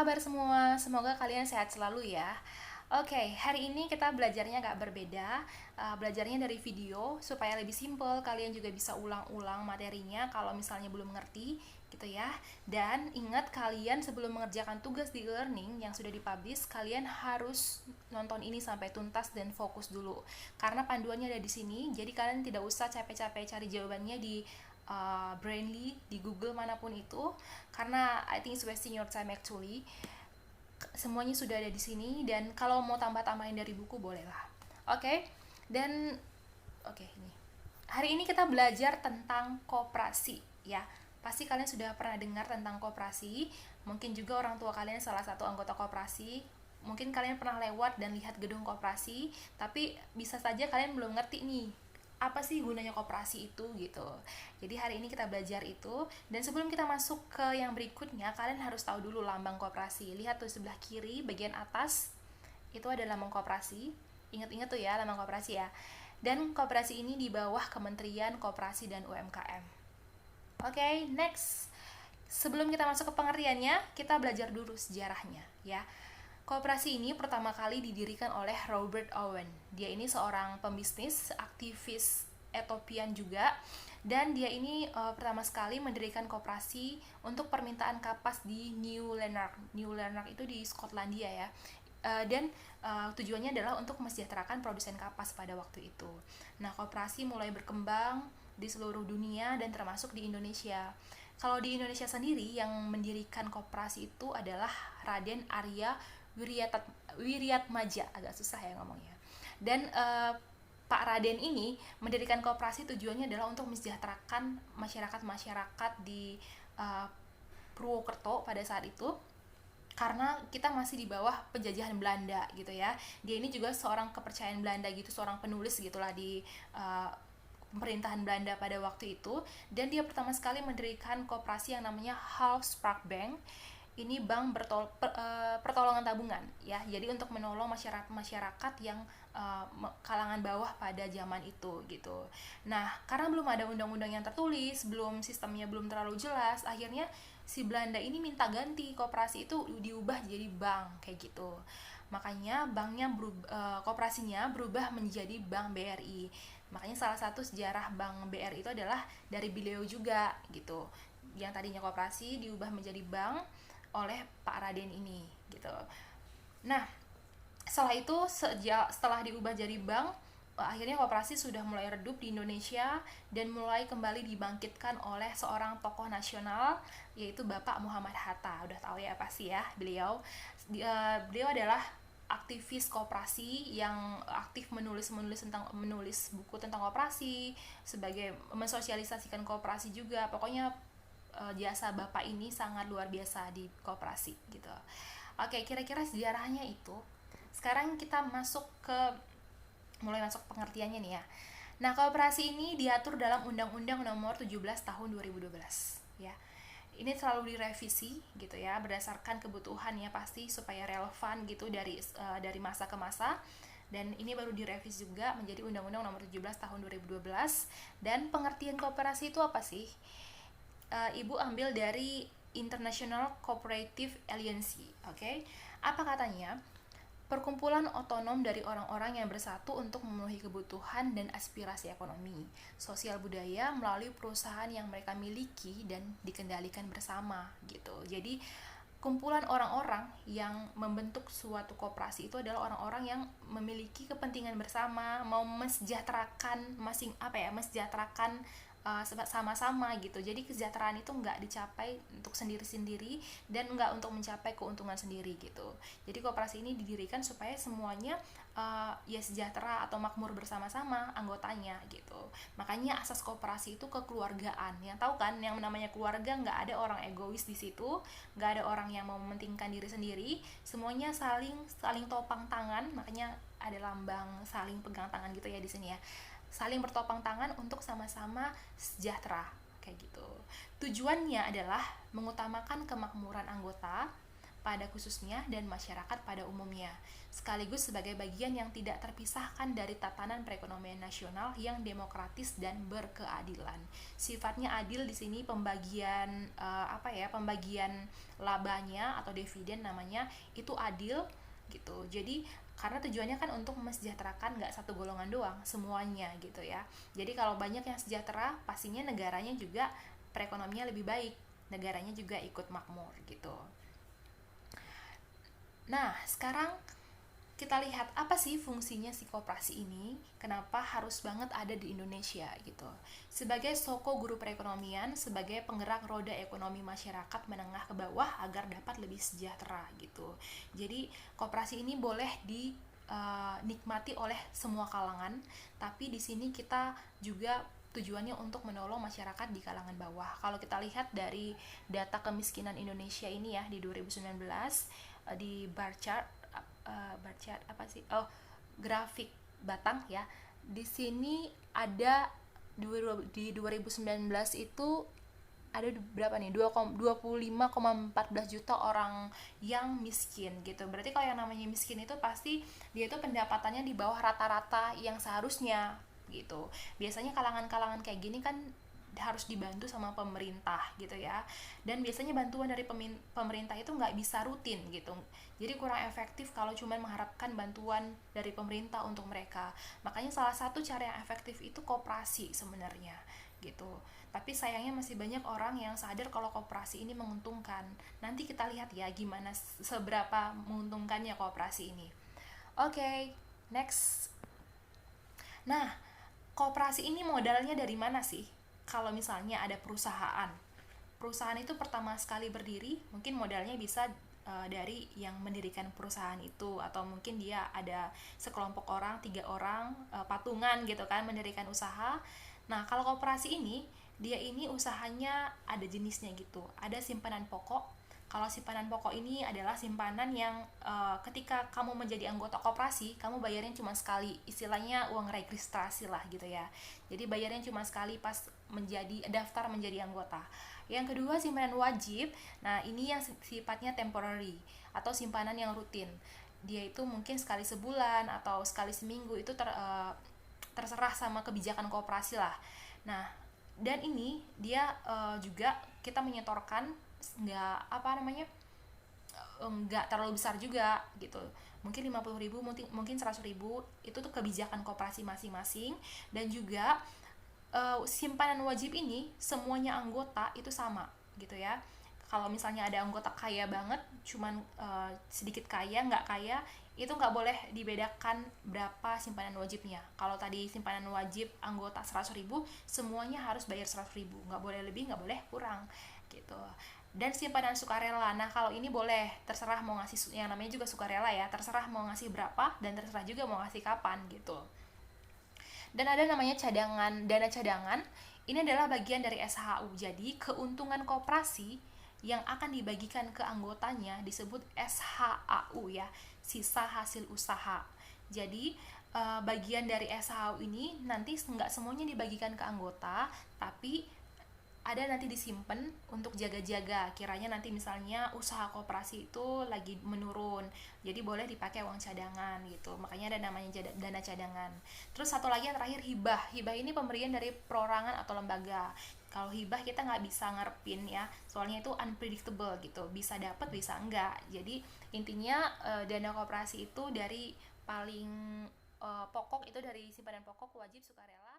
kabar semua? Semoga kalian sehat selalu ya. Oke, hari ini kita belajarnya agak berbeda. Belajarnya dari video supaya lebih simple. Kalian juga bisa ulang-ulang materinya kalau misalnya belum ngerti, gitu ya. Dan ingat kalian sebelum mengerjakan tugas di e-learning yang sudah dipublish, kalian harus nonton ini sampai tuntas dan fokus dulu. Karena panduannya ada di sini, jadi kalian tidak usah capek-capek cari jawabannya di Brainly di Google manapun itu, karena I think it's wasting your time actually. Semuanya sudah ada di sini, dan kalau mau tambah-tambahin dari buku bolehlah. Oke. Dan ini. Hari ini kita belajar tentang koperasi ya. Pasti kalian sudah pernah dengar tentang koperasi. Mungkin juga orang tua kalian salah satu anggota koperasi. Mungkin kalian pernah lewat dan lihat gedung koperasi, tapi bisa saja kalian belum ngerti nih apa sih gunanya koperasi itu gitu. Jadi hari ini kita belajar itu, dan sebelum kita masuk ke yang berikutnya, kalian harus tahu dulu lambang koperasi. Lihat tuh sebelah kiri bagian atas, itu ada lambang koperasi. Ingat-ingat tuh ya lambang koperasi ya. Dan koperasi ini di bawah Kementerian Koperasi dan UMKM. Oke, next. Sebelum kita masuk ke pengertiannya, kita belajar dulu sejarahnya ya. Koperasi ini pertama kali didirikan oleh Robert Owen. Dia ini seorang pembisnis, aktivis Ethiopian juga, dan dia ini pertama sekali mendirikan koperasi untuk permintaan kapas di New Lanark. New Lanark itu di Skotlandia ya. Dan tujuannya adalah untuk mesejahterakan produsen kapas pada waktu itu. Nah, koperasi mulai berkembang di seluruh dunia dan termasuk di Indonesia. Kalau di Indonesia sendiri yang mendirikan koperasi itu adalah Raden Arya Wiriatmaja, agak susah ya ngomongnya. Dan Pak Raden ini mendirikan koperasi tujuannya adalah untuk mensejahterakan masyarakat di Purwokerto pada saat itu, karena kita masih di bawah penjajahan Belanda gitu ya. Dia ini juga seorang kepercayaan Belanda gitu, seorang penulis gitulah di pemerintahan Belanda pada waktu itu. Dan dia pertama sekali mendirikan koperasi yang namanya Halfspraak Bank. Ini bank pertolongan tabungan ya. Jadi untuk menolong masyarakat yang kalangan bawah pada zaman itu gitu. Nah, karena belum ada undang-undang yang tertulis, sistemnya belum terlalu jelas, akhirnya si Belanda ini minta ganti koperasi itu diubah jadi bank kayak gitu. Makanya koperasinya berubah menjadi Bank BRI. Makanya salah satu sejarah Bank BRI itu adalah dari beliau juga gitu. Yang tadinya koperasi diubah menjadi bank oleh Pak Raden ini gitu. Nah, setelah diubah jadi bank, akhirnya koperasi sudah mulai redup di Indonesia dan mulai kembali dibangkitkan oleh seorang tokoh nasional, yaitu Bapak Muhammad Hatta. Udah tahu ya pasti ya beliau. Beliau adalah aktivis koperasi yang aktif menulis buku tentang koperasi, sebagai mensosialisasikan koperasi juga. Pokoknya jasa Bapak ini sangat luar biasa di koperasi gitu. Oke, kira-kira sejarahnya itu. Sekarang kita mulai masuk pengertiannya nih ya. Nah, koperasi ini diatur dalam Undang-Undang Nomor 17 Tahun 2012 ya. Ini selalu direvisi gitu ya, berdasarkan kebutuhan ya pasti, supaya relevan gitu dari masa ke masa. Dan ini baru direvisi juga menjadi Undang-Undang Nomor 17 Tahun 2012. Dan pengertian koperasi itu apa sih? Ibu ambil dari International Cooperative Alliance, oke? Apa katanya? Perkumpulan otonom dari orang-orang yang bersatu untuk memenuhi kebutuhan dan aspirasi ekonomi, sosial, budaya melalui perusahaan yang mereka miliki dan dikendalikan bersama gitu. Jadi kumpulan orang-orang yang membentuk suatu koperasi itu adalah orang-orang yang memiliki kepentingan bersama, mau mensejahterakan mensejahterakan sama-sama gitu. Jadi kesejahteraan itu nggak dicapai untuk sendiri-sendiri dan nggak untuk mencapai keuntungan sendiri gitu. Jadi koperasi ini didirikan supaya semuanya ya sejahtera atau makmur bersama-sama anggotanya gitu. Makanya asas koperasi itu kekeluargaan. Yang tahu kan, yang namanya keluarga nggak ada orang egois di situ, nggak ada orang yang mau mementingkan diri sendiri. Semuanya saling topang tangan. Makanya ada lambang saling pegang tangan gitu ya di sini ya. Saling bertopang tangan untuk sama-sama sejahtera kayak gitu. Tujuannya adalah mengutamakan kemakmuran anggota, pada khususnya dan masyarakat pada umumnya, sekaligus sebagai bagian yang tidak terpisahkan dari tatanan perekonomian nasional yang demokratis dan berkeadilan. Sifatnya adil di sini pembagian pembagian labanya atau dividen namanya itu adil gitu. Jadi karena tujuannya kan untuk mesejahterakan nggak satu golongan doang, semuanya gitu ya. Jadi kalau banyak yang sejahtera, pastinya negaranya juga perekonomiannya lebih baik, negaranya juga ikut makmur gitu. Nah, sekarang kita lihat apa sih fungsinya si koperasi ini, kenapa harus banget ada di Indonesia gitu. Sebagai soko guru perekonomian, sebagai penggerak roda ekonomi masyarakat menengah ke bawah agar dapat lebih sejahtera gitu. Jadi koperasi ini boleh dinikmati oleh semua kalangan, tapi di sini kita juga tujuannya untuk menolong masyarakat di kalangan bawah. Kalau kita lihat dari data kemiskinan Indonesia ini ya di 2019 di bar chart apa sih? Oh, grafik batang ya. Di sini ada di 2019 itu ada berapa nih? 25,14 juta orang yang miskin gitu. Berarti kalau yang namanya miskin itu pasti dia itu pendapatannya di bawah rata-rata yang seharusnya gitu. Biasanya kalangan-kalangan kayak gini kan harus dibantu sama pemerintah gitu ya, dan biasanya bantuan dari pemerintah itu nggak bisa rutin gitu, jadi kurang efektif kalau cuma mengharapkan bantuan dari pemerintah untuk mereka. Makanya salah satu cara yang efektif itu koperasi sebenarnya gitu. Tapi sayangnya masih banyak orang yang sadar kalau koperasi ini menguntungkan. Nanti kita lihat ya gimana seberapa menguntungkannya koperasi ini. Oke, next. Nah, koperasi ini modalnya dari mana sih? Kalau misalnya ada perusahaan itu pertama sekali berdiri, mungkin modalnya bisa dari yang mendirikan perusahaan itu, atau mungkin dia ada sekelompok orang, 3 orang patungan gitu kan mendirikan usaha. Nah, kalau koperasi ini dia ini usahanya ada jenisnya gitu, ada simpanan pokok. Kalau simpanan pokok ini adalah simpanan yang ketika kamu menjadi anggota koperasi, kamu bayarnya cuma sekali, istilahnya uang registrasi lah gitu ya. Jadi bayarnya cuma sekali pas daftar menjadi anggota. Yang kedua simpanan wajib. Nah, ini yang sifatnya temporary atau simpanan yang rutin. Dia itu mungkin sekali sebulan atau sekali seminggu, itu terserah sama kebijakan koperasi lah. Nah, dan ini dia juga kita menyetorkan nggak terlalu besar juga gitu, mungkin 50.000, mungkin 100.000, itu tuh kebijakan koperasi masing-masing. Dan juga simpanan wajib ini semuanya anggota itu sama gitu ya. Kalau misalnya ada anggota kaya banget, cuman sedikit kaya, nggak kaya, itu nggak boleh dibedakan berapa simpanan wajibnya. Kalau tadi simpanan wajib anggota 100.000, semuanya harus bayar 100.000, nggak boleh lebih, nggak boleh kurang gitu. Dan simpanan sukarela, nah kalau ini boleh, terserah mau ngasih, yang namanya juga sukarela ya, terserah mau ngasih berapa dan terserah juga mau ngasih kapan gitu. Dan ada namanya dana cadangan. Ini adalah bagian dari SHU. Jadi keuntungan koperasi yang akan dibagikan ke anggotanya disebut SHAU ya, sisa hasil usaha. Jadi bagian dari SHU ini nanti nggak semuanya dibagikan ke anggota, tapi ada nanti disimpan untuk jaga-jaga, kiranya nanti misalnya usaha koperasi itu lagi menurun, jadi boleh dipakai uang cadangan gitu, makanya ada namanya dana cadangan. Terus satu lagi yang terakhir, hibah. Hibah ini pemberian dari perorangan atau lembaga. Kalau hibah kita nggak bisa ngarepin ya, soalnya itu unpredictable gitu, bisa dapat bisa enggak. Jadi intinya dana koperasi itu dari paling pokok itu dari simpanan pokok, wajib, sukarela.